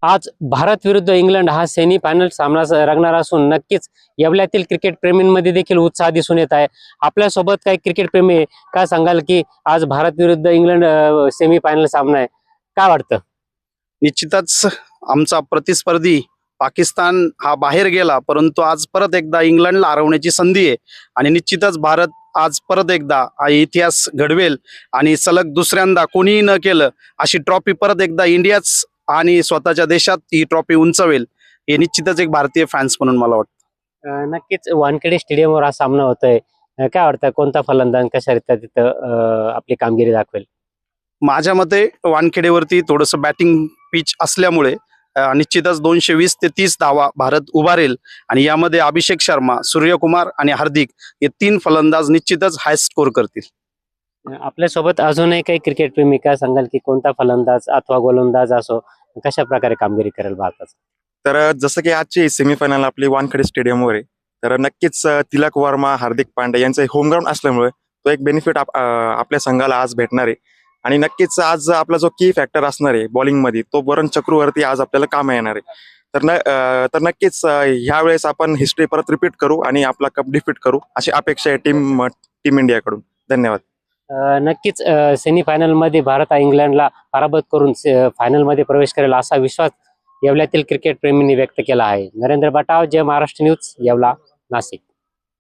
आज भारत विरुद्ध इंग्लंड हा सेमी फायनल सामना रंगणार असून नक्कीच येवल्यातील क्रिकेट प्रेमींमध्ये देखील उत्साह दिसून येत आहे। आपल्यासोबत काही क्रिकेट प्रेमी काय सांगाल की आज भारत विरुद्ध इंग्लंड सेमी फायनल सामना आहे, काय वाटतं? निश्चितच आमचा प्रतिस्पर्धी पाकिस्तान हा बाहेर गेला, परंतु आज परत एकदा इंग्लंडला हरवण्याची संधी आहे आणि निश्चितच भारत आज परत एकदा हा इतिहास घडवेल आणि सलग दुसऱ्यांदा कोणीही न केलं अशी ट्रॉफी परत एकदा इंडियाच आणि स्वतःच्या देशात ही ट्रॉफी उंचवेल, हे निश्चितच एक भारतीय फॅन्स म्हणून मला वाटतं। नक्कीच वानखेडे स्टेडियमवर हा सामना होतोय, काय वाटतं कोणता फलंदाज कशा रीत्या तिथं आपली कामगिरी दाखवेल? माझ्या मते वानखेडेवरती थोडंसं बॅटिंग पिच असल्यामुळे निश्चितच 220 ते 30 धावा भारत उभारेल आणि यामध्ये अभिषेक शर्मा, सूर्यकुमार आणि हार्दिक हे 3 फलंदाज निश्चितच हाय स्कोर करतील। आपल्यासोबत अजूनही काही क्रिकेट प्रेमी काय सांगाल की कोणता फलंदाज अथवा गोलंदाज असो कशा प्रकारे कामगिरी करेल भारताचं? तर जसं की आजची सेमीफायनल आपली वानखेडे स्टेडियमवर आहे, तर नक्कीच तिलक वर्मा, हार्दिक पांड्या यांचं होम ग्राउंड असल्यामुळे तो एक बेनिफिट आपल्या संघाला आज भेटणार आहे आणि नक्कीच आज आपला जो की फॅक्टर असणार आहे बॉलिंगमध्ये तो वरुण चक्रवर्ती आज आपल्याला काम येणार आहे। तर नक्कीच ह्या वेळेस आपण हिस्ट्री परत रिपीट करू आणि आपला कप डिफीट करू अशी अपेक्षा आहे टीम इंडियाकडून। धन्यवाद। नक्कीच सेमी फायनल मध्ये भारत हा इंग्लंडला पराभूत करून फायनल मध्ये प्रवेश करेल असा विश्वास येवल्यातील क्रिकेट प्रेमींनी व्यक्त केला आहे। नरेंद्र बटाव, जय महाराष्ट्र न्यूज, येवला, नाशिक।